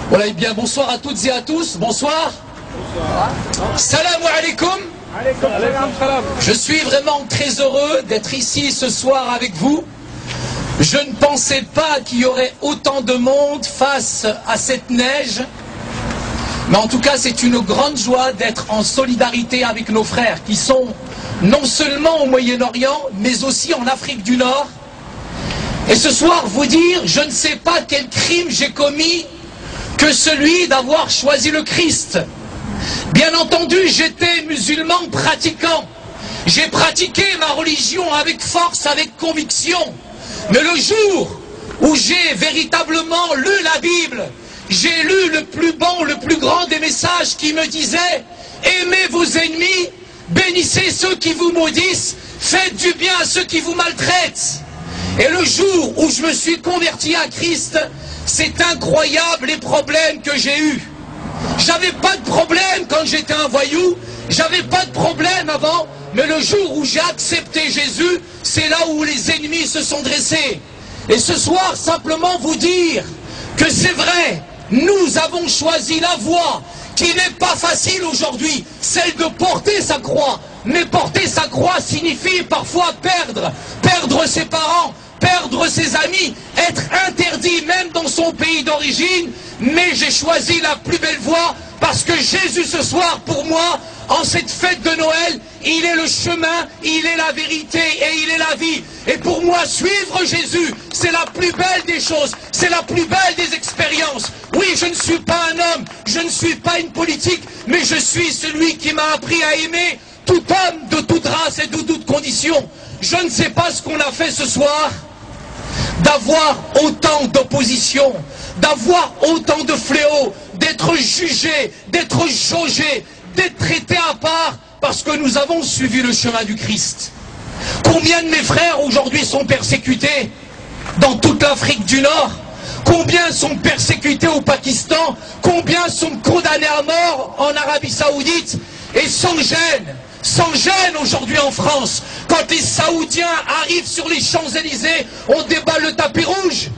Voilà, et bien bonsoir à toutes et à tous, bonsoir. Bonsoir. Salam alaikum. Je suis vraiment très heureux d'être ici ce soir avec vous. Je ne pensais pas qu'il y aurait autant de monde face à cette neige. Mais en tout cas, c'est une grande joie d'être en solidarité avec nos frères qui sont non seulement au Moyen-Orient, mais aussi en Afrique du Nord. Et ce soir, vous dire, je ne sais pas quel crime j'ai commis que celui d'avoir choisi le Christ. Bien entendu, j'étais musulman pratiquant. J'ai pratiqué ma religion avec force, avec conviction. Mais le jour où j'ai véritablement lu la Bible, j'ai lu le plus bon, le plus grand des messages qui me disait « Aimez vos ennemis, bénissez ceux qui vous maudissent, faites du bien à ceux qui vous maltraitent. » Et le jour où je me suis converti à Christ, c'est incroyable les problèmes que j'ai eus. J'avais pas de problème quand j'étais un voyou, j'avais pas de problème avant, mais le jour où j'ai accepté Jésus, c'est là où les ennemis se sont dressés. Et ce soir, simplement vous dire que c'est vrai, nous avons choisi la voie qui n'est pas facile aujourd'hui, celle de porter sa croix. Mais porter sa croix signifie parfois perdre ses parents, perdre ses amis, être interdit même dans son pays d'origine. Mais j'ai choisi la plus belle voie parce que Jésus ce soir pour moi, en cette fête de Noël, il est le chemin, il est la vérité et il est la vie. Et pour moi, suivre Jésus, c'est la plus belle des choses, c'est la plus belle des expériences. Oui, je ne suis pas un homme, je ne suis pas une politique, mais je suis celui qui m'a appris à aimer tout homme de toute race et de toute condition. Je ne sais pas ce qu'on a fait ce soir, d'avoir autant d'opposition, d'avoir autant de fléaux, d'être jugé, d'être jaugé, d'être traité à part, parce que nous avons suivi le chemin du Christ. Combien de mes frères aujourd'hui sont persécutés dans toute l'Afrique du Nord? Combien sont persécutés au Pakistan? Combien sont condamnés à mort en Arabie Saoudite? Et sans gêne aujourd'hui en France, quand les Saoudiens arrivent sur les Champs-Élysées, on déballe le tapis rouge.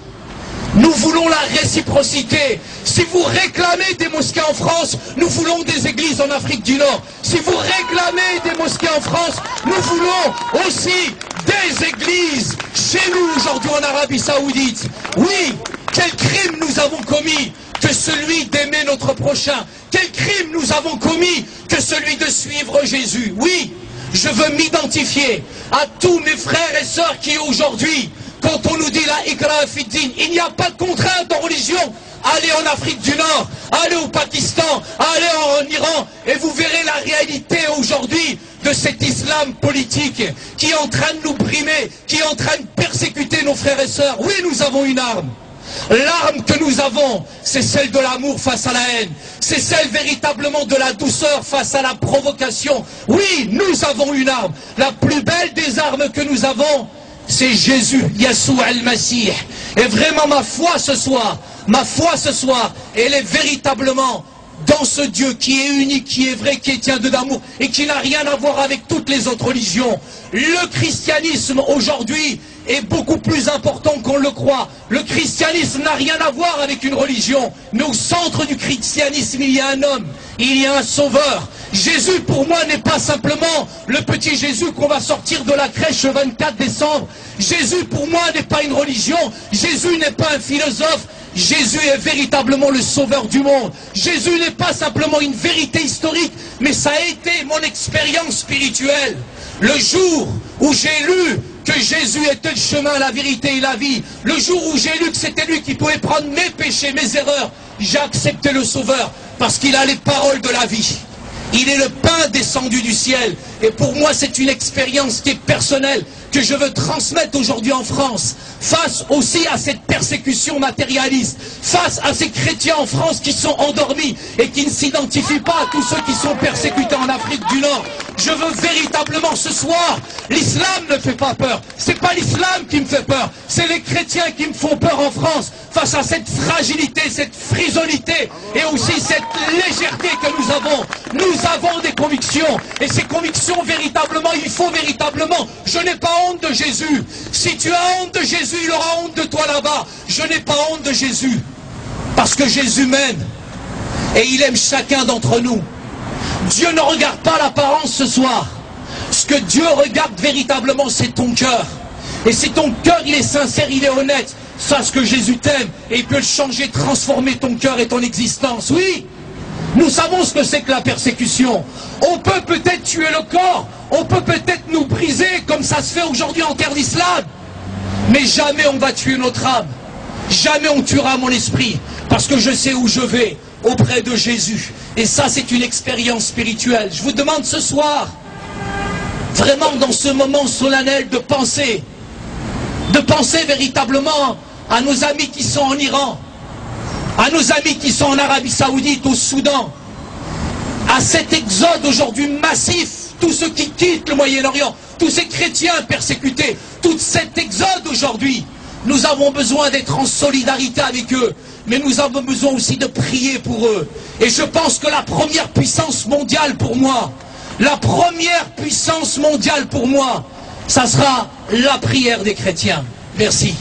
Nous voulons la réciprocité. Si vous réclamez des mosquées en France, nous voulons des églises en Afrique du Nord. Si vous réclamez des mosquées en France, nous voulons aussi des églises chez nous aujourd'hui en Arabie Saoudite. Oui, quel crime nous avons commis que celui d'aimer notre prochain. Quel crime nous avons commis que celui de suivre Jésus. Oui, je veux m'identifier à tous mes frères et sœurs qui aujourd'hui, quand on nous dit la ikra fiddin, il n'y a pas de contrainte en religion. Allez en Afrique du Nord, allez au Pakistan, allez en Iran, et vous verrez la réalité aujourd'hui de cet islam politique qui est en train de nous brimer, qui est en train de persécuter nos frères et sœurs. Oui, nous avons une arme. L'arme que nous avons, c'est celle de l'amour face à la haine. C'est celle véritablement de la douceur face à la provocation. Oui, nous avons une arme. La plus belle des armes que nous avons, c'est Jésus, Yeshua al-Masih. Et vraiment ma foi ce soir, elle est véritablement dans ce Dieu qui est unique, qui est vrai, qui est tient de d'amour et qui n'a rien à voir avec toutes les autres religions. Le christianisme aujourd'hui est beaucoup plus important qu'on le croit. Le christianisme n'a rien à voir avec une religion, mais au centre du christianisme il y a un homme, il y a un sauveur. Jésus pour moi n'est pas simplement le petit Jésus qu'on va sortir de la crèche le 24 décembre. Jésus pour moi n'est pas une religion, Jésus n'est pas un philosophe. Jésus est véritablement le sauveur du monde. Jésus n'est pas simplement une vérité historique, mais ça a été mon expérience spirituelle. Le jour où j'ai lu que Jésus était le chemin, la vérité et la vie, le jour où j'ai lu que c'était lui qui pouvait prendre mes péchés, mes erreurs, j'ai accepté le sauveur parce qu'il a les paroles de la vie. Il est le pain descendu du ciel. Et pour moi, c'est une expérience qui est personnelle, que je veux transmettre aujourd'hui en France, face aussi à cette persécution matérialiste, face à ces chrétiens en France qui sont endormis et qui ne s'identifient pas à tous ceux qui sont persécutés en Afrique du Nord. Je veux véritablement ce soir, l'islam ne fait pas peur. C'est pas l'islam qui me fait peur, c'est les chrétiens qui me font peur en France, face à cette fragilité, cette frisonnité et aussi cette légèreté que nous avons. Nous avons des convictions et ces convictions véritablement, il faut véritablement, je n'ai pas honte de Jésus. Si tu as honte de Jésus, il aura honte de toi là-bas. Je n'ai pas honte de Jésus. Parce que Jésus m'aime. Et il aime chacun d'entre nous. Dieu ne regarde pas l'apparence ce soir. Ce que Dieu regarde véritablement, c'est ton cœur. Et si ton cœur, il est sincère, il est honnête, sache que Jésus t'aime et il peut changer, transformer ton cœur et ton existence. Oui, nous savons ce que c'est que la persécution. On peut peut-être tuer le corps, on peut peut-être nous briser comme ça se fait aujourd'hui en terre d'islam. Mais jamais on va tuer notre âme. Jamais on tuera mon esprit. Parce que je sais où je vais, auprès de Jésus. Et ça, c'est une expérience spirituelle. Je vous demande ce soir, vraiment dans ce moment solennel, de penser véritablement à nos amis qui sont en Iran, à nos amis qui sont en Arabie Saoudite, au Soudan, à cet exode aujourd'hui massif, tous ceux qui quittent le Moyen-Orient, tous ces chrétiens persécutés, tout cet exode aujourd'hui. Nous avons besoin d'être en solidarité avec eux, mais nous avons besoin aussi de prier pour eux. Et je pense que la première puissance mondiale pour moi, la première puissance mondiale pour moi, ça sera la prière des chrétiens. Merci.